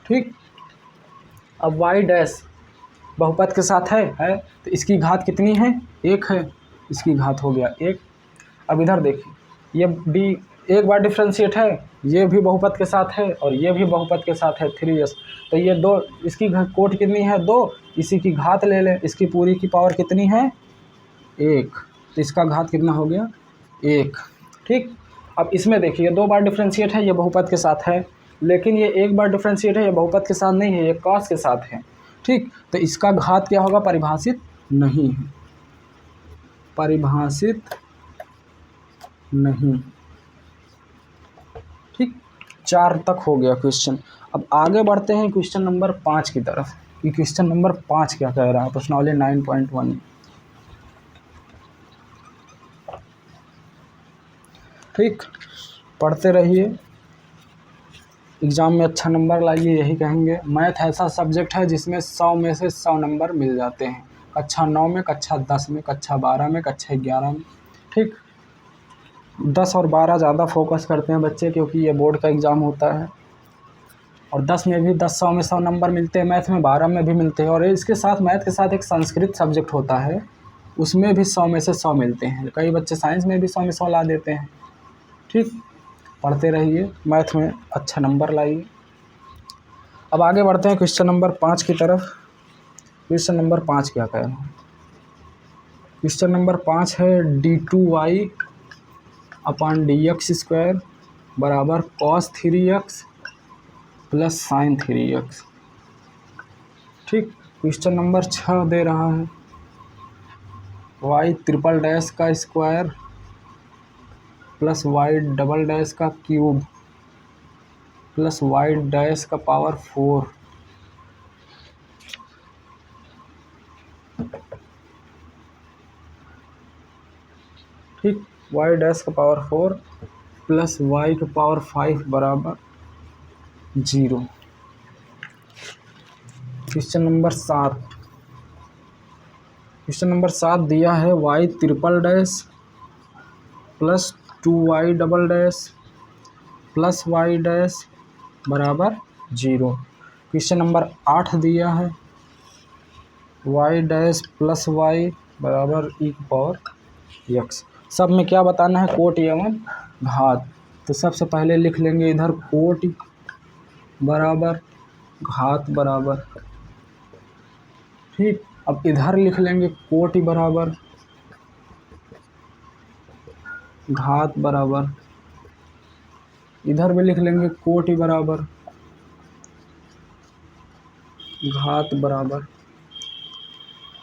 ठीक, अब y डैश बहुपद के साथ है, तो इसकी घात कितनी है 1 है, इसकी घात हो गया 1। अब इधर देखिए, ये d 1 बार डिफ्रेंशिएट है, ये भी बहुपद के साथ है और ये भी बहुपद के साथ है 3s, तो ये 2, इसकी कोटि कितनी है 2, इसी की घात ले लें, इसकी पूरी की पावर कितनी है 1, तो इसका घात कितना हो गया 1। ठीक, अब इसमें देखिए 2 बार डिफ्रेंशिएट है, ये बहुपद के साथ है, लेकिन ये 1 बार डिफ्रेंशिएट है, ये बहुपद के साथ नहीं है, ये कॉस के साथ है। ठीक, तो इसका घात क्या होगा, परिभाषित नहीं है, परिभाषित नहीं। ठीक, 4 तक हो गया क्वेश्चन। अब आगे बढ़ते हैं क्वेश्चन नंबर 5 की तरफ कि क्वेश्चन नंबर 5 क्या कह रहा है प्रश्नावली 9.1। ठीक, पढ़ते रहिए, एग्ज़ाम में अच्छा नंबर लाइए, यही कहेंगे। मैथ ऐसा सब्जेक्ट है जिसमें 100 में से 100 नंबर मिल जाते हैं। कक्षा 9 में, कक्षा 10 में, कक्षा 12 में, कक्षा 11 में। ठीक, 10 और 12 ज़्यादा फोकस करते हैं बच्चे, क्योंकि ये बोर्ड का एग्ज़ाम होता है। और 10 में भी 100 में 100 नंबर मिलते हैं, मैथ में 12 में भी मिलते हैं। और इसके साथ मैथ के साथ एक संस्कृत सब्जेक्ट होता है, उसमें भी 100 में से 100 मिलते हैं। कई बच्चे साइंस में भी 100 में 100 ला देते हैं। ठीक, पढ़ते रहिए, मैथ में अच्छा नंबर लाइए। अब आगे बढ़ते हैं क्वेश्चन नंबर 5 की तरफ। क्वेश्चन नंबर 5 क्या कह रहे हैं? क्वेश्चन नंबर 5 है d2y अपॉन dx² बराबर cos 3x plus sin 3x। ठीक, क्वेश्चन नंबर 6 दे रहा है y ट्रिपल डैश का square plus y double dash का क्यूब प्लस y डैश का पावर 4। ठीक, y डैश का पावर 4 प्लस y का पावर 5 बराबर 0। Question number 7। क्वेश्चन नंबर 7 दिया है y triple dash plus 2y double dash plus y dash बराबर 0। क्वेश्चन नंबर 8 दिया है y डैश प्लस y बराबर e की पावर x। सब में क्या बताना है? कोटि एवं घात। तो सबसे पहले लिख लेंगे इधर कोटि बराबर घात बराबर। ठीक, अब इधर लिख लेंगे कोटि बराबर घात बराबर। इधर भी लिख लेंगे कोटि बराबर घात बराबर।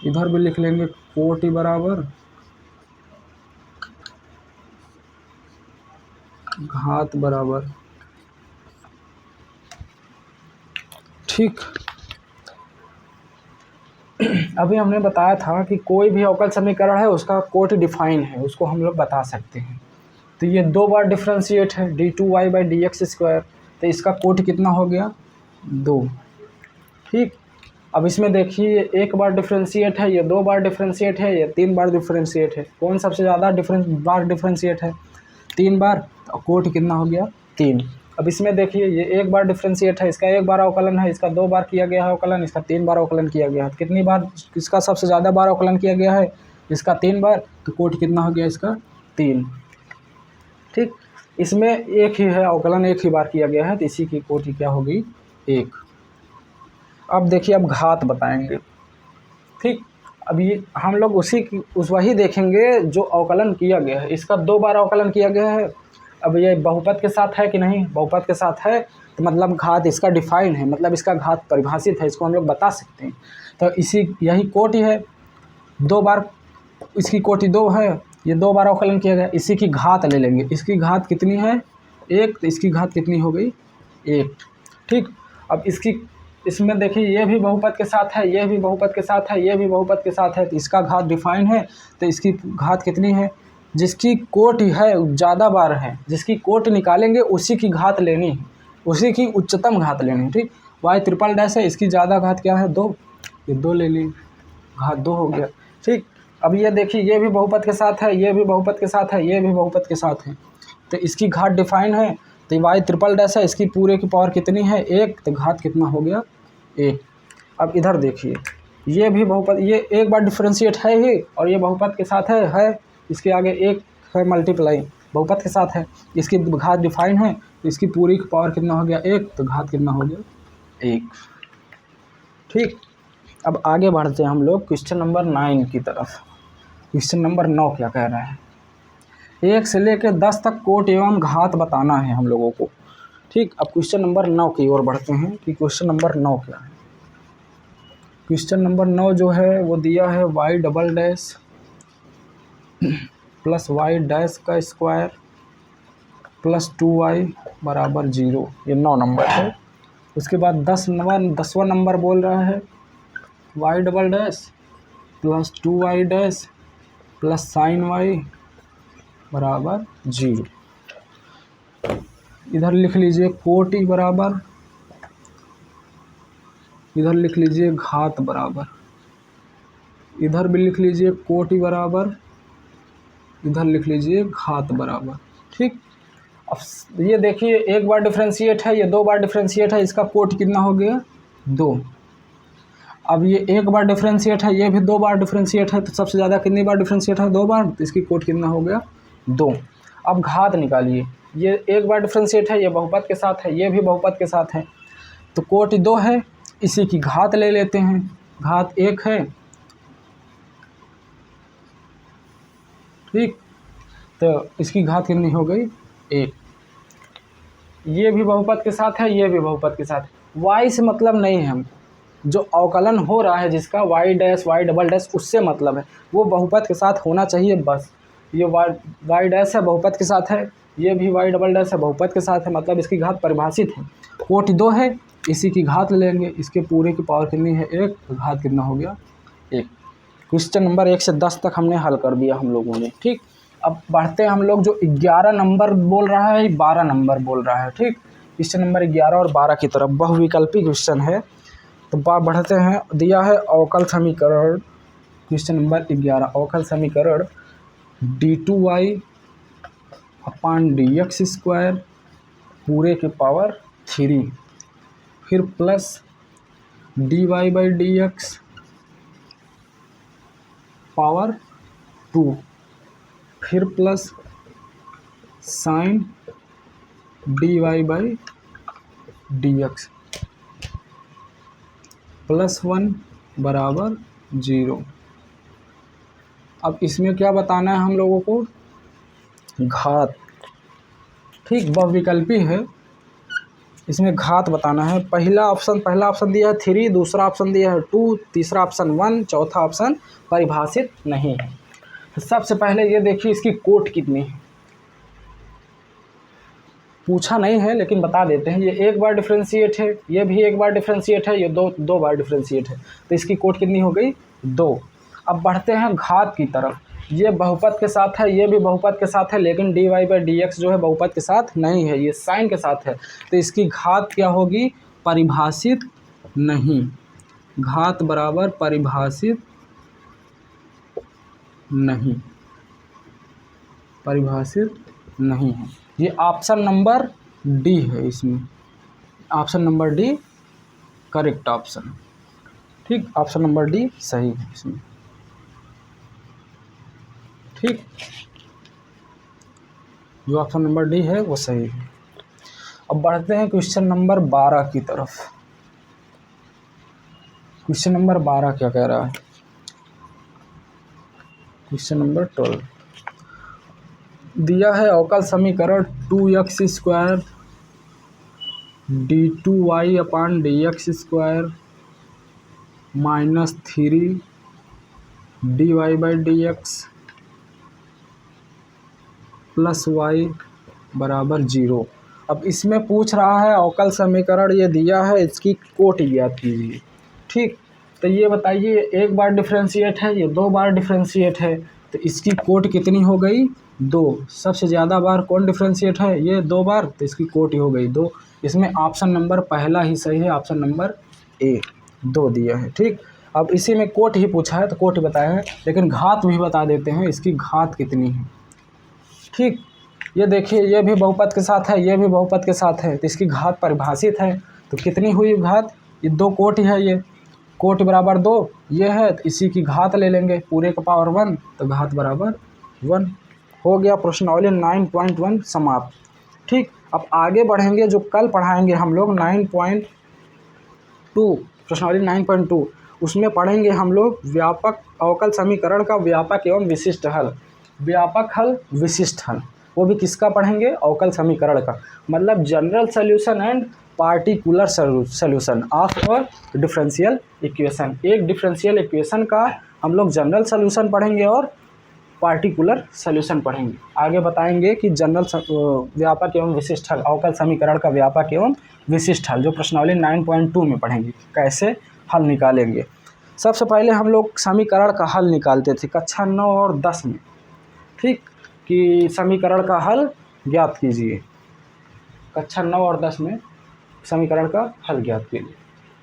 इधर भी लिख लेंगे कोटि बराबर घात बराबर। ठीक, अभी हमने बताया था कि कोई भी अवकल समीकरण है उसका कोटि डिफाइन है, उसको हम लोग बता सकते हैं। तो ये 2 बार डिफ्रेंशिएट है d2y/dx²। तो इसका कोटि कितना हो गया? 2। ठीक, अब इसमें देखिए, ये 1 बार डिफ्रेंशिएट है, ये 2 बार डिफ्रेंशिएट है, ये 3 बार डिफ्रेंशिएट है। कौन सबसे ज़्यादा बार डिफ्रेंशिएट है? 3 बार। तो कोटि कितना हो गया? 3। अब इसमें देखिए, ये 1 बार डिफ्रेंशिएट है, इसका 1 बार अवकलन है, इसका 2 बार किया गया है अवकलन, इसका 3 बार अवकलन किया गया है। कितनी बार इसका सबसे ज़्यादा बार अवकलन किया गया है? इसका 3 बार। तो कोटि कितना हो गया इसका? 3। ठीक, इसमें एक ही है अवकलन, एक ही बार किया गया है, तो इसी की कोटि क्या होगी? 1। अब देखिए, अब घात बताएंगे। ठीक, अब ये हम लोग वही देखेंगे जो अवकलन किया गया है। इसका 2 बार अवकलन किया गया है। अब ये बहुपद के साथ है कि नहीं? बहुपद के साथ है, तो मतलब घात इसका डिफाइन है, मतलब इसका घात परिभाषित है, इसको हम लोग बता सकते हैं। तो यही कोटि है। 2 बार इसकी कोटि 2 है, ये 2 बार अवकलन किया गया, इसी की घात ले लेंगे। इसकी घात कितनी है? 1। तो इसकी घात कितनी हो गई? 1। ठीक, अब इसमें देखिए, ये भी बहुपद के साथ है, ये भी बहुपद के साथ है, ये भी बहुपद के साथ है, तो इसका घात डिफाइन है। तो इसकी घात कितनी है? जिसकी कोटि है ज़्यादा बार है, जिसकी कोटि निकालेंगे उसी की घात लेनी है, उसी की उच्चतम घात लेनी है। ठीक, y ट्रिपल डैश है, इसकी ज़्यादा घात क्या है? 2। ये 2 ले ली, घात 2 हो गया। ठीक, अब ये देखिए, ये भी बहुपद के साथ है, ये भी बहुपद के साथ है, ये भी बहुपद के साथ है, तो इसकी घात डिफाइन है। तो y ट्रिपल डैश है, इसकी पूरे की पावर कितनी है? 1। तो घात कितना हो गया? 1। अब इधर देखिए, ये भी बहुपद, ये 1 बार डिफ्रेंशिएट है ही, और ये बहुपद के साथ है, इसके आगे 1 है मल्टीप्लाई, बहुपद के साथ है, इसकी घात डिफाइन है, तो इसकी पूरी की पावर कितना हो गया? 1। तो घात कितना हो गया? 1। ठीक, अब आगे बढ़ते हैं हम लोग क्वेश्चन नंबर 9 की तरफ। क्वेश्चन नंबर 9 क्या कह रहा है? 1 से लेकर 10 तक कोटि एवं घात बताना है हम लोगों को। ठीक, अब क्वेश्चन नंबर 9 की ओर बढ़ते हैं कि क्वेश्चन नंबर 9 क्या है। क्वेश्चन नंबर 9 जो है वो दिया है y double dash plus y dash का स्क्वायर प्लस 2y बराबर 0। ये 9 नंबर है। उसके बाद 10वां नंबर बोल रहा है y double dash plus 2y dash plus sine y बराबर 0। इधर लिख लीजिए कोटि बराबर, इधर लिख लीजिए घात बराबर, इधर भी लिख लीजिए कोटि बराबर, इधर लिख लीजिए घात बराबर। ठीक, अब ये देखिए एक बार डिफरेंशिएट है, ये 2 बार डिफरेंशिएट है, इसका कोटि कितना हो गया 2। अब ये एक बार डिफरेंशिएट है, ये भी 2 बार डिफरेंशिएट है, तो सबसे ज़्यादा कितनी बार डिफरेंशिएट है 2 बार, तो इसकी कोटि कितना हो गया 2। अब घात निकालिए, ये एक बार डिफरेंशिएट है, ये बहुपद के साथ है, ये भी बहुपद के साथ है, तो कोटि 2 है, इसी की घात ले लेते हैं, घात 1 है। ठीक, तो इसकी घात कितनी हो गई 1। ये भी बहुपद के साथ है, ये भी बहुपद के साथ है। y से मतलब नहीं है हमको, जो अवकलन हो रहा है जिसका y dash y double dash उससे मतलब है, वो बहुपद के साथ होना चाहिए बस। ये y डैश है बहुपद के साथ है, ये भी y डबल डैश है बहुपद के साथ है, मतलब इसकी घात परिभाषित है। कोटि 2 है, इसी की घात लेंगे, इसके पूरे की पावर कितनी है 1, तो घात कितना हो गया 1। क्वेश्चन नंबर 1 से 10 तक हमने हल कर दिया हम लोगों ने। ठीक, अब बढ़ते हैं हम लोग, जो 11 नंबर बोल रहा है 12 नंबर बोल रहा है। ठीक, क्वेश्चन नंबर 11 और 12 की तरफ, बहुविकल्पी क्वेश्चन है, तो बढ़ते हैं। दिया है अवकल समीकरण, क्वेश्चन नंबर 11, अवकल समीकरण d2y अपान dx² पूरे के पावर 3, फिर प्लस dy/dx पावर 2, फिर प्लस साइन dy/dx प्लस 1 बराबर 0। अब इसमें क्या बताना है हम लोगों को, घात। ठीक, बहुविकल्पी है, इसमें घात बताना है। पहला ऑप्शन दिया है 3, दूसरा ऑप्शन दिया है 2, तीसरा ऑप्शन 1, चौथा ऑप्शन परिभाषित नहीं है। तो सबसे पहले ये देखिए इसकी कोट कितनी है, पूछा नहीं है लेकिन बता देते हैं। ये एक बार डिफरेंशिएट है, ये भी एक बार डिफरेंशिएट है, ये दो बार डिफरेंशिएट है, तो इसकी कोट कितनी हो गई 2। अब बढ़ते हैं घात की तरफ, ये बहुपद के साथ है, ये भी बहुपद के साथ है, लेकिन dy/dx जो है बहुपद के साथ नहीं है, ये साइन के साथ है, तो इसकी घात क्या होगी परिभाषित नहीं। घात बराबर परिभाषित नहीं, परिभाषित नहीं है। ये ऑप्शन नंबर डी है, इसमें option number D correct option. ठीक, ऑप्शन नंबर डी सही है इसमें। ठीक, जो ऑप्शन नंबर डी है वो सही है। अब बढ़ते हैं क्वेश्चन नंबर 12 की तरफ। क्वेश्चन नंबर 12 क्या कह रहा है, क्वेश्चन नंबर 12 दिया है अवकल समीकरण 2x² d2y अपान dx² minus 3 dy/dx plus y बराबर 0। अब इसमें पूछ रहा है अवकल समीकरण ये दिया है, इसकी कोटि ज्ञात कीजिए। ठीक, तो ये बताइए एक बार डिफरेंशिएट है, ये 2 बार डिफरेंशिएट है, तो इसकी कोटि कितनी हो गई 2। सबसे ज़्यादा बार कौन डिफरेंशिएट है, ये 2 बार, तो इसकी कोटि हो गई 2। इसमें ऑप्शन नंबर पहला ही सही है, ऑप्शन नंबर ए 2 दिया है। ठीक, अब इसी में कोटि ही पूछा है तो कोटि बताया है, लेकिन घात भी बता देते हैं, इसकी घात कितनी है। ठीक, ये देखिए ये भी बहुपद के साथ है, ये भी बहुपद के साथ है, तो इसकी घात परिभाषित है, तो कितनी हुई घात, ये 2 कोटि है, ये कोटि बराबर 2 ये है, तो इसी की घात ले लेंगे पूरे का पावर 1, तो घात बराबर 1 हो गया। प्रश्नावली 9.1 समाप्त। ठीक, अब आगे बढ़ेंगे, जो कल पढ़ाएंगे हम लोग 9.2 प्रश्नावली 9.2, उसमें पढ़ेंगे हम लोग व्यापक अवकल समीकरण का व्यापक एवं विशिष्ट हल। व्यापक हल, विशिष्ट हल, वो भी किसका पढ़ेंगे, अवकल समीकरण का, मतलब general solution and particular solution of a differential equation. एक डिफरेंशियल इक्वेशन का हम लोग जनरल सॉल्यूशन पढ़ेंगे और पार्टिकुलर सॉल्यूशन पढ़ेंगे। आगे बताएंगे कि जनरल व्यापक एवं विशिष्ट हल, अवकल समीकरण का व्यापक एवं विशिष्ट हल, जो प्रश्नावली 9.2 में पढ़ेंगे, कैसे हल निकालेंगे। सबसे पहले हम लोग समीकरण का हल निकालते थे कक्षा 9 और 10 में, ठीक, कि समीकरण का हल ज्ञात कीजिए। कक्षा 9 और 10 में समीकरण का हल ज्ञात कीजिए।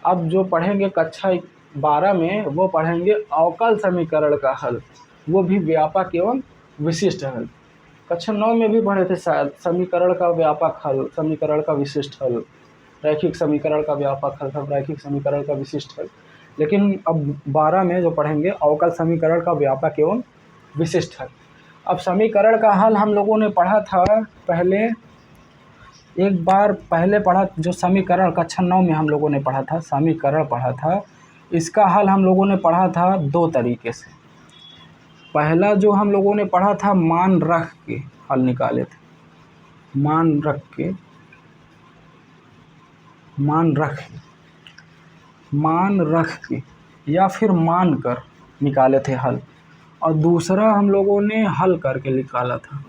अब जो पढ़ेंगे कक्षा 12 में, वो पढ़ेंगे अवकल समीकरण का हल, वो भी व्यापक एवं विशिष्ट हल। कक्षा 9 में भी पढ़े थे शायद, समीकरण का व्यापक हल, समीकरण का विशिष्ट हल, रैखिक समीकरण का व्यापक हल, सब रैखिक समीकरण का विशिष्ट हल। लेकिन अब 12 में जो पढ़ेंगे अवकल समीकरण का व्यापक एवं विशिष्ट हल। अब समीकरण का हल हम लोगों ने पढ़ा था पहले, एक बार पहले पढ़ा, जो समीकरण कक्षा 9 में हम लोगों ने पढ़ा था, समीकरण पढ़ा था, इसका हल हम लोगों ने पढ़ा था 2 तरीके से। पहला जो हम लोगों ने पढ़ा था, मान रख के हल निकाले थे, मान रख के या फिर मान कर निकाले थे हल। और दूसरा हम लोगों ने हल करके निकाला था,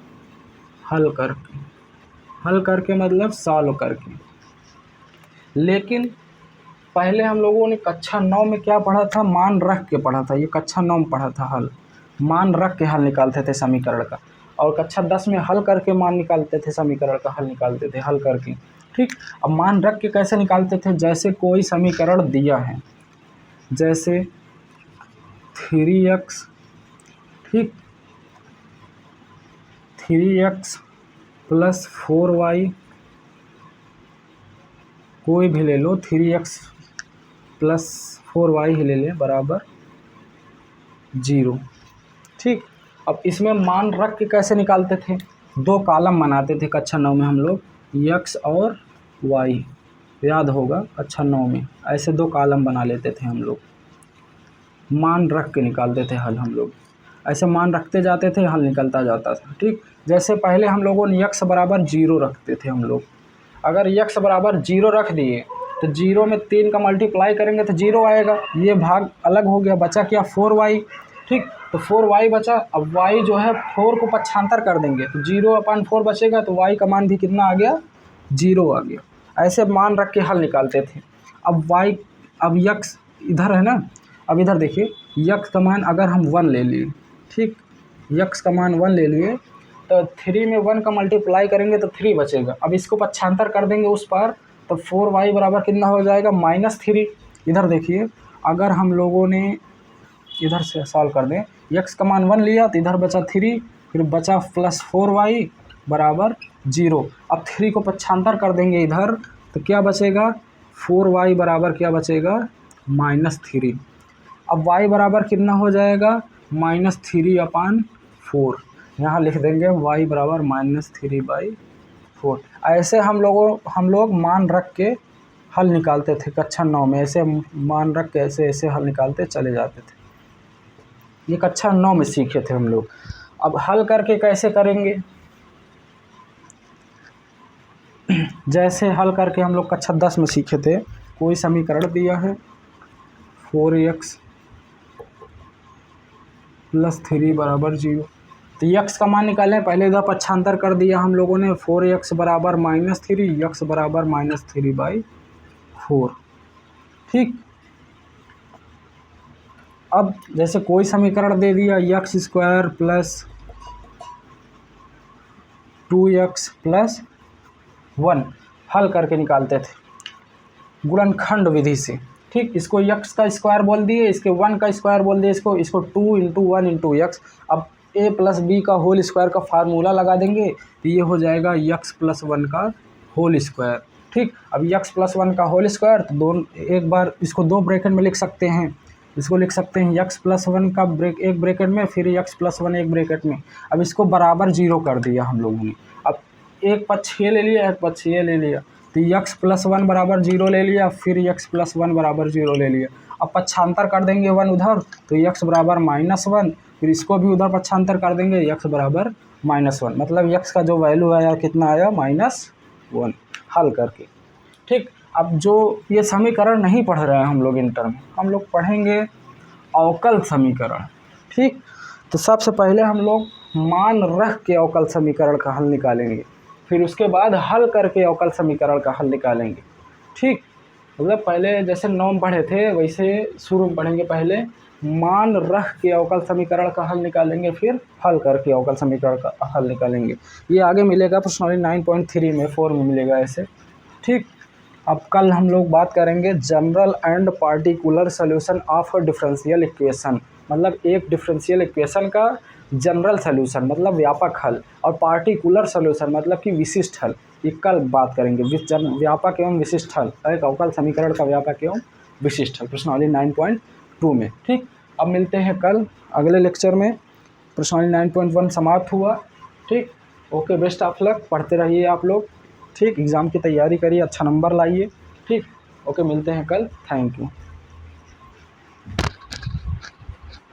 हल करके मतलब सॉल्व करके। लेकिन पहले हम लोगों ने कक्षा 9 में क्या पढ़ा था, मान रख के पढ़ा था, ये कक्षा 9 में पढ़ा था हल, मान रख के हल निकालते थे समीकरण का। और कक्षा 10 में हल करके मान निकालते थे, समीकरण का हल निकालते थे हल करके, ठीक। अब मान रख के कैसे निकालते थे, जैसे कोई समीकरण दिया है, जैसे 3x, ठीक, 3x + 4y, कोई भी ले लो, 3x + 4y ही ले लें, बराबर 0, ठीक। अब इसमें मान रख के कैसे निकालते थे, 2 कॉलम बनाते थे कक्षा 9 में हम लोग, x और y, याद होगा कक्षा 9 में ऐसे 2 कॉलम बना लेते थे हम लोग, मान रख के निकालते थे हल हम लोग। ऐसे मान रखते जाते थे, हल निकलता जाता था, ठीक। जैसे पहले हम लोगों ने x बराबर 0 रखते थे हम लोग। अगर x बराबर 0 रख दिए तो 0 में 3 का मल्टीप्लाई करेंगे तो 0 आएगा, ये भाग अलग हो गया, बचा क्या 4y, ठीक। तो 4y बचा। अब y जो है 4 को पक्षांतर कर देंगे तो 0/4 बचेगा, तो y का मान भी कितना आ गया, 0 आ गया। ऐसे मान रख के हल निकालते थे। अब x इधर है ना, अब इधर देखिए, x का मान अगर हम 1 ले लिए, ठीक, x का मान 1 ले लिए, तो 3 में 1 का मल्टीप्लाई करेंगे तो 3 बचेगा। अब इसको पक्षांतर कर देंगे उस पर, तो 4y बराबर कितना हो जाएगा, -3। इधर देखिए, अगर हम लोगों ने इधर से सॉल्व कर दें, x का मान 1 लिया तो इधर बचा 3, फिर बचा +4y बराबर 0। अब 3 को पक्षांतर कर देंगे इधर, तो क्या बचेगा, 4y बराबर क्या बचेगा, -3। अब y बराबर कितना हो जाएगा, -3/4। यहाँ लिख देंगे y बराबर -3/4। ऐसे हम लोग मान रख के हल निकालते थे कक्षा 9 में, ऐसे मान रख के ऐसे हल निकालते चले जाते थे। ये कक्षा 9 में सीखे थे हम लोग। अब हल करके कैसे करेंगे, जैसे हल करके हम लोग कक्षा 10 में सीखे थे। कोई समीकरण दिया है 4x + 3 बराबर 0, तो x का मान निकालें। पहले इधर पक्षांतर कर दिया हम लोगों ने, 4x बराबर -3, x बराबर -3/4, ठीक। अब जैसे कोई समीकरण दे दिया, x² + 2x + 1, हल करके निकालते थे गुणनखंड विधि से, ठीक। इसको x का स्क्वायर बोल दिए, इसके 1 का स्क्वायर बोल दिए, इसको 2 × 1 × x। अब a + b का होल स्क्वायर का फार्मूला लगा देंगे, तो ये हो जाएगा x + 1 का होल स्क्वायर, ठीक। अब x + 1 का होल स्क्वायर, तो एक बार इसको 2 ब्रैकेट में लिख सकते हैं, इसको लिख सकते हैं x + 1 का एक ब्रैकेट में, फिर x + 1 एक ब्रैकेट में। अब इसको बराबर 0 कर दिया हम लोगों ने। अब एक पक्ष ये ले लिया, एक पक्ष ये ले लिया, तो x + 1 बराबर 0 ले लिया, फिर x + 1 बराबर 0 ले लिया। अब पक्षांतर कर देंगे 1 उधर, तो x बराबर -1, फिर इसको भी उधर पक्षांतर कर देंगे, x बराबर -1, मतलब x का जो वैल्यू आया कितना आया, -1, हल करके, ठीक। अब जो ये समीकरण नहीं पढ़ रहे हैं हम लोग इंटर में, हम लोग पढ़ेंगे अवकल समीकरण, ठीक। तो सबसे पहले हम लोग मान रख के अवकल समीकरण का हल निकालेंगे, फिर उसके बाद हल करके अवकल समीकरण का हल निकालेंगे। ठीक, मतलब पहले जैसे नॉर्म पढ़े थे वैसे शुरू में पढ़ेंगे। पहले मान रख के अवकल समीकरण का हल निकालेंगे, फिर हल करके अवकल समीकरण का हल निकालेंगे। ये आगे मिलेगा प्रश्नावली 9.3 में 4 में मिलेगा ऐसे। ठीक, अब कल हम लोग बात करेंगे general and particular solution of differential equation, मतलब एक डिफरेंशियल इक्वेशन का जनरल सॉल्यूशन मतलब व्यापक हल, और पार्टिकुलर सॉल्यूशन मतलब कि विशिष्ट हल, ये कल बात करेंगे। व्यापक एवं विशिष्ट हल, एक अवकल समीकरण का व्यापक एवं विशिष्ट हल, प्रश्नावली 9.2 में। ठीक, अब मिलते हैं कल अगले लेक्चर में। प्रश्नावली 9.1 समाप्त हुआ। ठीक, ओके, बेस्ट ऑफ लक, पढ़ते रहिए आप लोग। ठीक, एग्ज़ाम की तैयारी करिए, अच्छा नंबर लाइए। ठीक, ओके, मिलते हैं कल, थैंक यू।